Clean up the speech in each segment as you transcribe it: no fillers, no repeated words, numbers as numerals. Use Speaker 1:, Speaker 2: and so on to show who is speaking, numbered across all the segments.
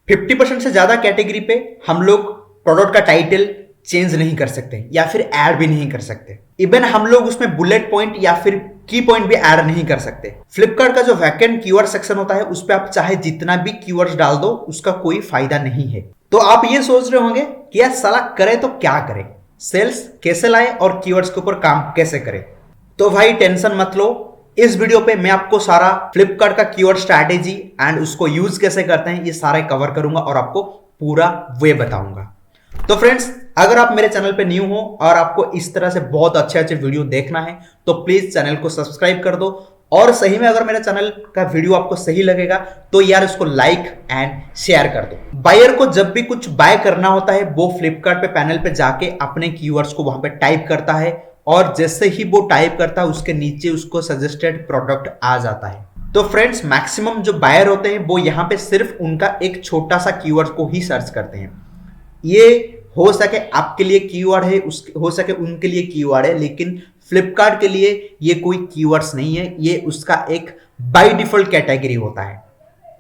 Speaker 1: 50% से ज्यादा कैटेगरी पे हम लोग प्रोडक्ट का टाइटल चेंज नहीं कर सकते या फिर ऐड भी नहीं कर सकते। इवन हम लोग उसमें बुलेट पॉइंट या फिर की पॉइंट भी ऐड नहीं कर सकते। फ्लिपकार्ट का जो वैकेंट कीवर्ड सेक्शन होता है उस पर आप चाहे जितना भी कीवर्ड्स डाल दो उसका कोई फायदा नहीं है। तो आप ये सोच रहे होंगे कि यार साला करे तो क्या करे, सेल्स कैसे लाए और कीवर्ड्स के ऊपर काम कैसे करे। तो भाई टेंशन मत लो, इस वीडियो पे मैं आपको सारा फ्लिपकार्ट का कीवर्ड स्ट्रैटेजी एंड उसको यूज कैसे करते हैं ये सारे कवर करूंगा और आपको पूरा वे बताऊंगा। तो फ्रेंड्स, अगर आप मेरे चैनल पे न्यू हो और आपको इस तरह से बहुत अच्छे अच्छे वीडियो देखना है तो प्लीज चैनल को सब्सक्राइब कर दो। और सही में अगर मेरे चैनल का वीडियो आपको सही लगेगा तो यार इसको लाइक एंड शेयर कर दो। बायर को जब भी कुछ बाय करना होता है वो फ्लिपकार्ट पे पैनल पे जाके अपने कीवर्ड्स को वहां पे टाइप करता है और जैसे ही वो टाइप करता है उसके नीचे उसको सजेस्टेड प्रोडक्ट आ जाता है। तो फ्रेंड्स, मैक्सिमम जो बायर होते हैं वो यहाँ पे सिर्फ उनका एक छोटा सा कीवर्ड को ही सर्च करते हैं। ये हो सके आपके लिए कीवर्ड है, हो सके उनके लिए कीवर्ड है, लेकिन फ्लिपकार्ट के लिए ये कोई कीवर्ड्स नहीं है, ये उसका एक बाय डिफॉल्ट कैटेगरी होता है।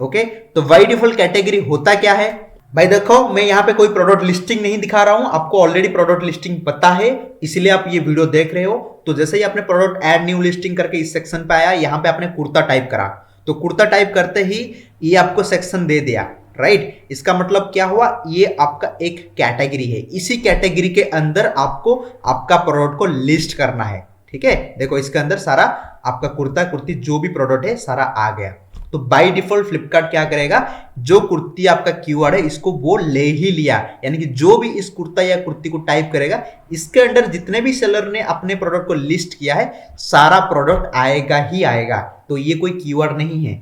Speaker 1: ओके, तो बाय डिफॉल्ट कैटेगरी होता क्या है भाई? देखो, मैं यहाँ पे कोई प्रोडक्ट लिस्टिंग नहीं दिखा रहा हूं, आपको ऑलरेडी प्रोडक्ट लिस्टिंग पता है इसलिए आप ये वीडियो देख रहे हो। तो जैसे ही आपने प्रोडक्ट ऐड न्यू लिस्टिंग करके इस सेक्शन पे आया, यहाँ पे आपने कुर्ता टाइप करा, तो कुर्ता टाइप करते ही ये आपको सेक्शन दे दिया, राइट। इसका मतलब क्या हुआ, ये आपका एक कैटेगरी है, इसी कैटेगरी के अंदर आपको आपका प्रोडक्ट को लिस्ट करना है। ठीक है, देखो इसके अंदर सारा आपका कुर्ता कुर्ती जो भी प्रोडक्ट है सारा आ गया। तो बाय डिफॉल्ट फ्लिपकार्ट क्या करेगा, जो कुर्ती आपका कीवर्ड है इसको वो ले ही लिया, यानी कि जो भी इस कुर्ता या कुर्ती को टाइप करेगा इसके अंदर जितने भी सेलर ने अपने प्रोडक्ट को लिस्ट किया है सारा प्रोडक्ट आएगा ही आएगा। तो ये कोई कीवर्ड नहीं है,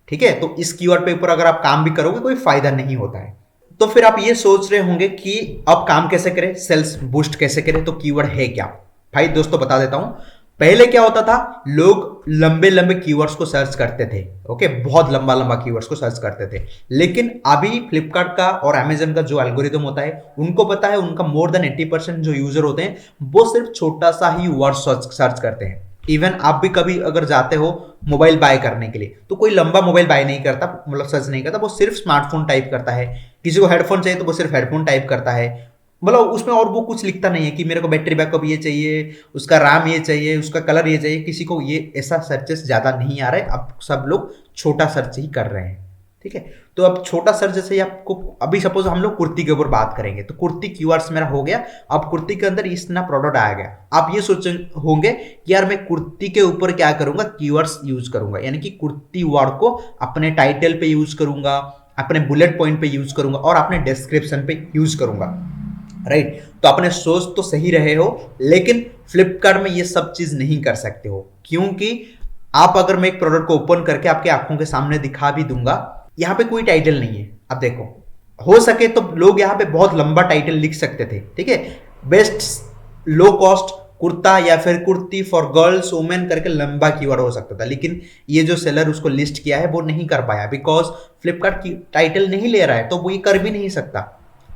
Speaker 1: ठीक है। तो इस कीवर्ड पे ऊपर अगर आप काम भी करोगे कोई फायदा नहीं होता है। तो फिर आप ये सोच रहे होंगे कि अब काम कैसे करें, सेल्स बूस्ट कैसे करें, तो कीवर्ड है क्या? भाई दोस्तों बता देता हूं, पहले क्या होता था, लोग लंबे लंबे कीवर्ड्स को सर्च करते थे। ओके, बहुत लंबा लंबा कीवर्ड्स को सर्च करते थे, लेकिन अभी फ्लिपकार्ट का और अमेजन का जो एल्गोरिदम होता है उनको पता है, उनका मोर देन 80% जो यूजर होते हैं वो सिर्फ छोटा सा ही वर्ड सर्च करते हैं। इवन आप भी कभी अगर जाते हो मोबाइल बाय करने के लिए तो कोई लंबा मोबाइल बाय नहीं करता, मतलब सर्च नहीं करता, वो सिर्फ स्मार्टफोन टाइप करता है। किसी को हेडफोन चाहिए तो वो सिर्फ हेडफोन टाइप करता है, मतलब उसमें और वो कुछ लिखता नहीं है कि मेरे को बैटरी बैकअप ये चाहिए, उसका रैम ये चाहिए, उसका कलर ये चाहिए। किसी को ये ऐसा सर्चेस ज्यादा नहीं आ रहा है, अब सब लोग छोटा सर्च ही कर रहे हैं। ठीक है, तो अब छोटा सर्च जैसे आपको, अभी सपोज हम लोग कुर्ती के ऊपर बात करेंगे तो कुर्ती कीवर्ड्स मेरा हो गया, अब कुर्ती के अंदर इतना प्रोडक्ट आ गया। आप ये सोच होंगे कि यार मैं कुर्ती के ऊपर क्या करूंगा, कीवर्ड्स यूज करूंगा, यानी कि कुर्ती वर्ड को अपने टाइटल पे यूज करूंगा, अपने बुलेट पॉइंट पे यूज करूंगा और अपने डिस्क्रिप्शन पे यूज करूंगा, राइट। तो अपने सोच तो सही रहे हो, लेकिन फ्लिपकार्ट में ये सब चीज नहीं कर सकते हो, क्योंकि आप अगर मैं एक प्रोडक्ट को ओपन करके आपके आंखों के सामने दिखा भी दूंगा, यहाँ पे कोई टाइटल नहीं है। अब देखो, हो सके तो लोग यहाँ पे बहुत लंबा टाइटल लिख सकते थे, ठीक है, बेस्ट लो कॉस्ट कुर्ता या फिर कुर्ती फॉर गर्ल्स वुमेन करके लंबा कीवर्ड हो सकता था, लेकिन ये जो सेलर उसको लिस्ट किया है वो नहीं कर पाया, बिकॉज फ्लिपकार्ट की टाइटल नहीं ले रहा है, तो वो ये कर भी नहीं सकता।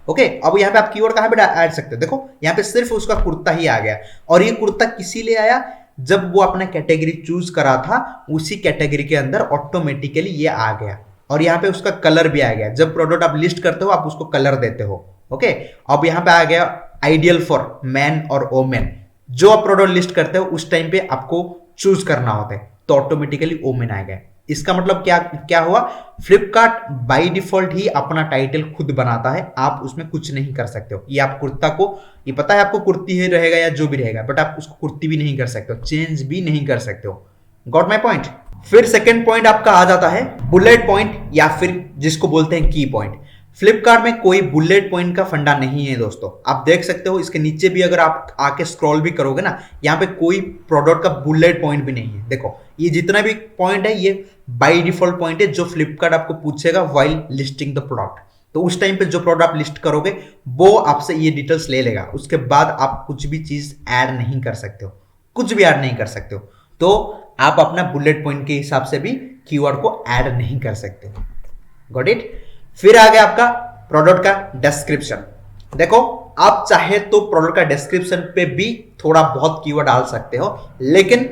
Speaker 1: ओके, अब यहाँ पे आप कीवर्ड कहाँ पे ऐड सकते हो, देखो यहाँ पे सिर्फ उसका कुर्ता ही आ गया, और ये कुर्ता किसी लिए आया, जब वो अपना कैटेगरी चूज करा था उसी कैटेगरी के अंदर ऑटोमेटिकली ये आ गया, और यहाँ पे उसका कलर भी आ गया। जब प्रोडक्ट आप लिस्ट करते हो आप उसको कलर देते हो। ओके, अब यहाँ पे आ गया आइडियल फॉर मैन और वोमेन, जो आप प्रोडक्ट लिस्ट करते हो उस टाइम पे आपको चूज करना होता है, तो ऑटोमेटिकली वोमेन आ गया। इसका मतलब क्या हुआ, फ्लिपकार्ट बाय डिफॉल्ट ही अपना टाइटल खुद बनाता है, आप उसमें कुछ नहीं कर सकते हो। ये आप कुर्ता को, ये पता है आपको कुर्ती ही रहेगा या जो भी रहेगा, बट आप उसको कुर्ती भी नहीं कर सकते हो, चेंज भी नहीं कर सकते हो। Got my point? फिर सेकंड पॉइंट आपका आ जाता है बुलेट पॉइंट, या फिर जिसको बोलते हैं की पॉइंट। फ्लिपकार्ट में कोई बुलेट पॉइंट का फंडा नहीं है दोस्तों, आप देख सकते हो इसके नीचे भी अगर आप आके स्क्रॉल भी करोगे ना, यहाँ पे कोई प्रोडक्ट का बुलेट पॉइंट भी नहीं है। देखो ये जितना भी पॉइंट है ये बाय डिफॉल्ट पॉइंट है जो फ्लिपकार्ट आपको पूछेगा व्हाइल लिस्टिंग द प्रोडक्ट। तो उस टाइम पे जो प्रोडक्ट आप लिस्ट करोगे वो आपसे ये डिटेल्स ले लेगा, उसके बाद आप कुछ भी चीज ऐड नहीं कर सकते हो, कुछ भी ऐड नहीं कर सकते हो। तो आप अपना बुलेट पॉइंट के हिसाब से भी कीवर्ड को ऐड नहीं कर सकते। Got it? फिर आ गया आपका प्रोडक्ट का डिस्क्रिप्शन। देखो आप चाहे तो प्रोडक्ट का डिस्क्रिप्शन पे भी थोड़ा बहुत कीवर्ड डाल सकते हो, लेकिन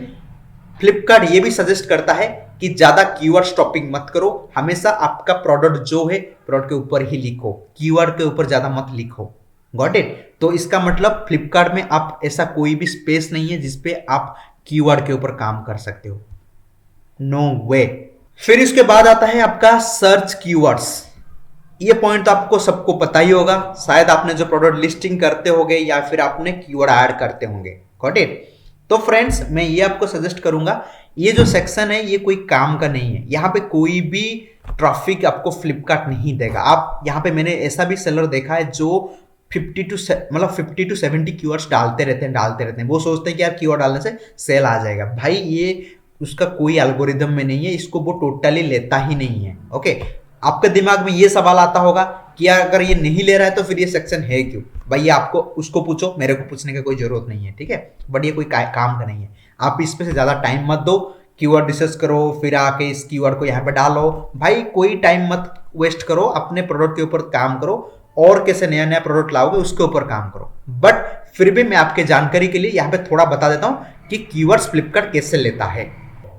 Speaker 1: फ्लिपकार्ट ये भी सजेस्ट करता है कि ज्यादा कीवर्ड स्टॉपिंग मत करो, हमेशा आपका प्रोडक्ट जो है प्रोडक्ट के ऊपर ही लिखो, कीवर्ड के ऊपर ज्यादा मत लिखो। Got it? तो इसका मतलब फ्लिपकार्ट में आप ऐसा कोई भी स्पेस नहीं है जिसपे आप कीवर्ड के ऊपर काम कर सकते हो, नो वे। फिर इसके बाद आता है आपका सर्च कीवर्ड्स। ये पॉइंट तो आपको सबको पता ही होगा, शायद आपने जो प्रोडक्ट लिस्टिंग करते होंगे या फिर आपने कीवर्ड ऐड करते होंगे। Got it? तो फ्रेंड्स मैं ये आपको सजेस्ट करूंगा, ये जो सेक्शन है ये कोई काम का नहीं है, यहाँ पे कोई भी ट्रैफिक आपको फ्लिपकार्ट नहीं देगा। आप यहाँ पे, मैंने ऐसा भी सेलर देखा है जो 50 to 70 कीवर्ड्स डालते रहते हैं। वो सोचते हैं कि यार कीवर्ड डालने से सेल आ जाएगा। भाई ये उसका कोई एल्गोरिदम में नहीं है, इसको वो टोटली लेता ही नहीं है। ओके, आपके दिमाग में ये सवाल आता होगा कि यार अगर ये नहीं ले रहा है तो फिर ये सेक्शन है क्यों? भाई ये आपको उसको पूछो, मेरे को पूछने का कोई जरूरत नहीं है, ठीक है? बट ये कोई काम का नहीं है। आप इस पे से ज्यादा टाइम मत दो, कीवर्ड रिसर्च करो, फिर आके इस कीवर्ड को यहाँ पे डालो। भाई कोई टाइम मत वेस्ट करो, अपने प्रोडक्ट के ऊपर काम करो और कैसे नया नया प्रोडक्ट लाओगे उसके ऊपर काम करो। बट फिर भी मैं आपके जानकारी के लिए यहाँ पे थोड़ा बता देता हूँ कि कीवर्ड्स फ्लिपकार्ट कैसे लेता है।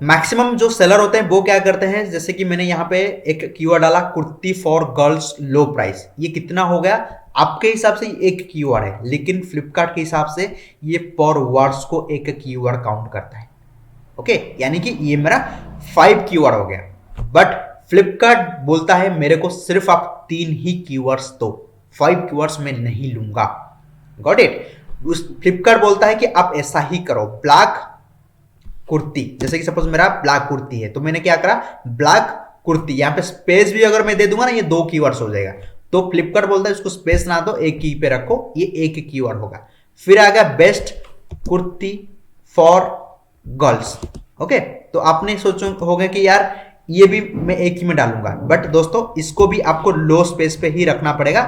Speaker 1: मैक्सिमम जो सेलर होते हैं वो क्या करते हैं, जैसे कि मैंने यहाँ पे एक कीवर्ड डाला, kurti for girls low price. ये कितना हो गया? आपके हिसाब से एक कीवर्ड है, लेकिन फ्लिपकार्ट के हिसाब से ये पर वर्ड्स को एक कीवर्ड काउंट करता है। ओके, यानी कि ये मेरा 5 कीवर्ड हो गया। बट फ्लिपकार्ट बोलता है मेरे को सिर्फ आप 3 ही कीवर्ड्स दो, 5 कीवर्ड्स मैं नहीं लूंगा। Got it? फ्लिपकार्ट बोलता है कि आप ऐसा ही करो, ब्लैक कुर्ती, जैसे कि सपोज मेरा ब्लैक कुर्ती है तो मैंने क्या करा, ब्लैक कुर्ती, यहाँ पे स्पेस भी अगर मैं दे दूंगा ना, ये 2 कीवर्ड्स हो जाएगा। तो फ्लिपकार्ट बोलता है इसको स्पेस ना दो, एक की पे रखो, ये एक कीवर्ड होगा। फिर आ गया best kurti for girls. Okay, तो आपने सोचो होगा कि यार ये भी मैं एक ही में डालूंगा, बट दोस्तों इसको भी आपको लो स्पेस पे ही रखना पड़ेगा,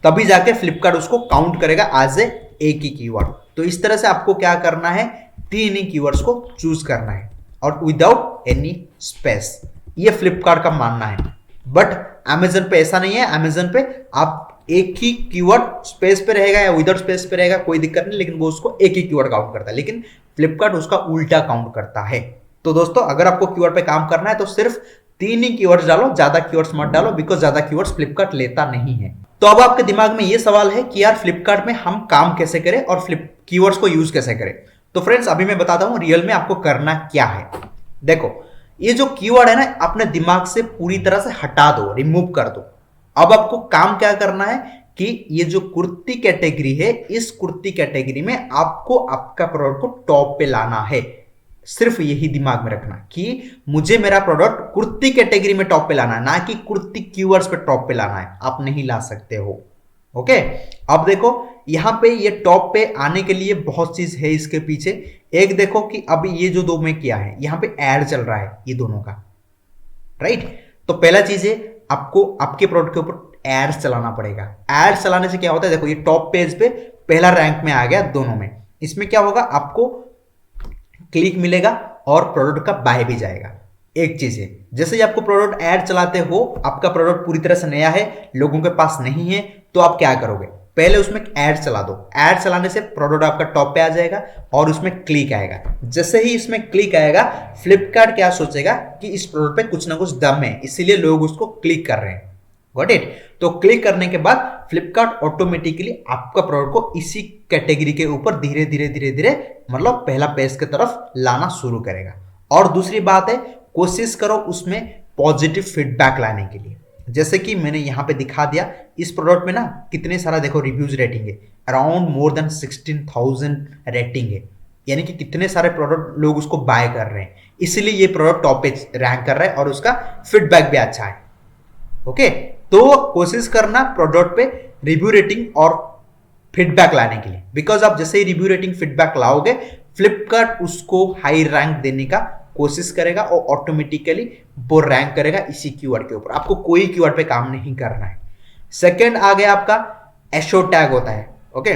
Speaker 1: तभी जाके फ्लिपकार्ट उसको काउंट करेगा एज ए एक ही कीवर्ड। तो इस तरह से आपको क्या करना है, 3 ही कीवर्ड्स को चूज करना है और विदाउट एनी स्पेस। ये फ्लिपकार्ट का मानना है। बट अमेजन पे ऐसा नहीं है, अमेजन पे आप एक ही कीवर्ड स्पेस पे रहेगा या विदाउट स्पेस पे रहेगा कोई दिक्कत नहीं, लेकिन वो उसको एक ही कीवर्ड काउंट करता है। लेकिन फ्लिपकार्ट उसका उल्टा काउंट करता है। तो दोस्तों अगर आपको कीवर्ड पे काम करना है तो सिर्फ 3 ही कीवर्ड्स डालो, ज्यादा कीवर्ड्स मत डालो, बिकॉज ज्यादा कीवर्ड्स फ्लिपकार्ट लेता नहीं है। तो अब आपके दिमाग में ये सवाल है कि यार फ्लिपकार्ट में हम काम कैसे करें और कीवर्ड्स को यूज कैसे करें। तो फ्रेंड्स अभी मैं बताता हूं रियल में आपको करना क्या है। देखो, ये जो कीवर्ड है ना, अपने दिमाग से पूरी तरह से हटा दो, रिमूव कर दो। अब आपको काम क्या करना है कि ये जो कुर्ती कैटेगरी है, इस कुर्ती कैटेगरी में आपको आपका प्रोडक्ट को टॉप पे लाना है। सिर्फ यही दिमाग में रखना कि मुझे मेरा प्रोडक्ट कुर्ती कैटेगरी में टॉप पे लाना है, ना कि कुर्ती कीवर्ड्स पे टॉप पे लाना है। आप नहीं ला सकते हो। ओके, अब देखो यहां पे ये टॉप पे आने के लिए बहुत चीज है इसके पीछे। एक देखो कि अब ये जो 2 में किया है, यहां पे ऐड चल रहा है ये दोनों का, राइट? तो पहला चीज है आपको आपके प्रोडक्ट के ऊपर एड्स चलाना पड़ेगा। एड्स चलाने से क्या होता है, देखो ये टॉप पेज पे पहला रैंक में आ गया दोनों में। इसमें क्या होगा, आपको क्लिक मिलेगा और प्रोडक्ट का बाय भी जाएगा। एक चीज है, जैसे ही आपको प्रोडक्ट ऐड चलाते हो, आपका प्रोडक्ट पूरी तरह से नया है, लोगों के पास नहीं है, तो आप क्या करोगे, पहले उसमें ऐड चला दो। ऐड चलाने से प्रोडक्ट आपका टॉप पे आ जाएगा और उसमें क्लिक आएगा। जैसे ही इसमें क्लिक आएगा, फ्लिपकार्ट क्या सोचेगा कि इस प्रोडक्ट पे कुछ ना कुछ दम है, इसीलिए लोग उसको क्लिक कर रहे हैं। Got it? तो क्लिक करने के बाद फ्लिपकार्ट ऑटोमेटिकली आपका प्रोडक्ट को इसी कैटेगरी के ऊपर धीरे धीरे धीरे धीरे मतलब पहला पेज की तरफ लाना शुरू करेगा। और दूसरी बात है, कोशिश करो उसमें पॉजिटिव फीडबैक लाने के लिए। जैसे कि मैंने यहाँ पे दिखा दिया, इस प्रोडक्ट में ना कितने सारा देखो रिव्यूज रेटिंग है, अराउंड मोर देन 16,000 रेटिंग है, यानी कि कितने सारे प्रोडक्ट लोग उसको बाय कर रहे हैं, इसलिए ये प्रोडक्ट टॉप पे रैंक कर रहा है और उसका फीडबैक भी अच्छा है। ओके, तो कोशिश करना प्रोडक्ट पे रिव्यू रेटिंग और फीडबैक लाने के लिए, बिकॉज आप जैसे ही रिव्यू रेटिंग फीडबैक लाओगे, फ्लिपकार्ट उसको हाई रैंक देने का कोशिश करेगा और ऑटोमेटिकली वो रैंक करेगा इसी कीवर्ड के ऊपर। आपको कोई कीवर्ड पे काम नहीं करना है। सेकंड आ गया आपका एसईओ टैग होता है। ओके,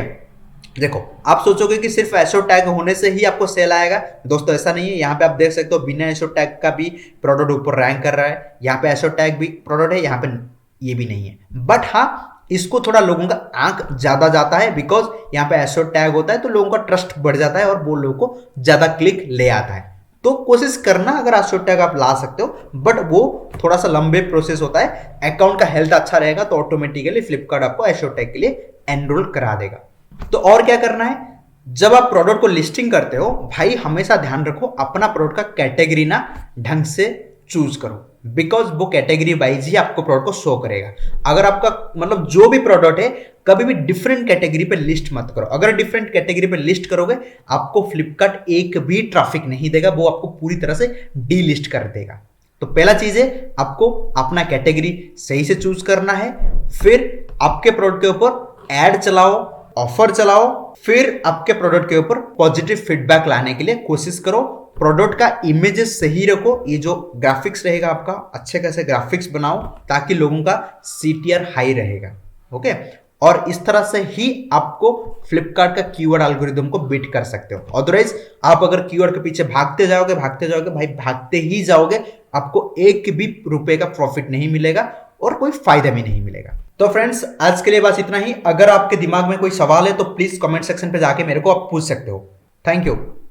Speaker 1: देखो आप सोचोगे कि सिर्फ एसईओ टैग होने से ही आपको सेल आएगा। दोस्तों ऐसा नहीं है। यहाँ पे आप देख सकते हो बिना एसईओ टैग का भी प्रोडक्ट ऊपर रैंक कर रहा है। यहाँ पे एसईओ टैग भी प्रोडक्ट है, यहाँ पे ये भी नहीं है। बट हाँ, इसको थोड़ा लोगों का आंख ज्यादा जाता है, बिकॉज यहाँ पे एसईओ टैग होता है तो लोगों का ट्रस्ट बढ़ जाता है और वो लोगों को ज्यादा क्लिक ले आता है। तो कोशिश करना अगर एशोर टैग आप ला सकते हो, बट वो थोड़ा सा लंबे प्रोसेस होता है। अकाउंट का हेल्थ अच्छा रहेगा तो ऑटोमेटिकली फ्लिपकार्ट आपको एशोर टैग के लिए एनरोल करा देगा। तो और क्या करना है, जब आप प्रोडक्ट को लिस्टिंग करते हो भाई हमेशा ध्यान रखो अपना प्रोडक्ट का कैटेगरी ना ढंग से चूज करो, बिकॉज वो कैटेगरी वाइज ही आपको प्रोडक्ट को शो करेगा। अगर आपका मतलब जो भी प्रोडक्ट है कभी भी डिफरेंट कैटेगरी पे लिस्ट मत करो। अगर डिफरेंट कैटेगरी पे लिस्ट करोगे आपको फ्लिपकार्ट एक भी ट्रैफिक नहीं देगा, वो आपको पूरी तरह से डी लिस्ट कर देगा। तो पहला चीज है आपको अपना कैटेगरी सही से चूज करना है, फिर आपके प्रोडक्ट के ऊपर एड चलाओ, ऑफर चलाओ, फिर आपके प्रोडक्ट के ऊपर पॉजिटिव फीडबैक लाने के लिए कोशिश करो। प्रोडक्ट का इमेजेस सही रखो, ये जो ग्राफिक्स रहेगा आपका अच्छे खासे ग्राफिक्स बनाओ ताकि लोगों का सीटीआर हाई रहेगा। ओके, और इस तरह से ही आपको फ्लिपकार्ट का कीवर्ड एल्गोरिदम को बीट कर सकते हो। अदरवाइज आप अगर कीवर्ड के पीछे भागते जाओगे भाई भागते ही जाओगे, आपको एक भी रुपए का प्रॉफिट नहीं मिलेगा और कोई फायदा भी नहीं मिलेगा। तो फ्रेंड्स आज के लिए बस इतना ही। अगर आपके दिमाग में कोई सवाल है तो प्लीज कमेंट सेक्शन पे जाके मेरे को आप पूछ सकते हो। Thank you.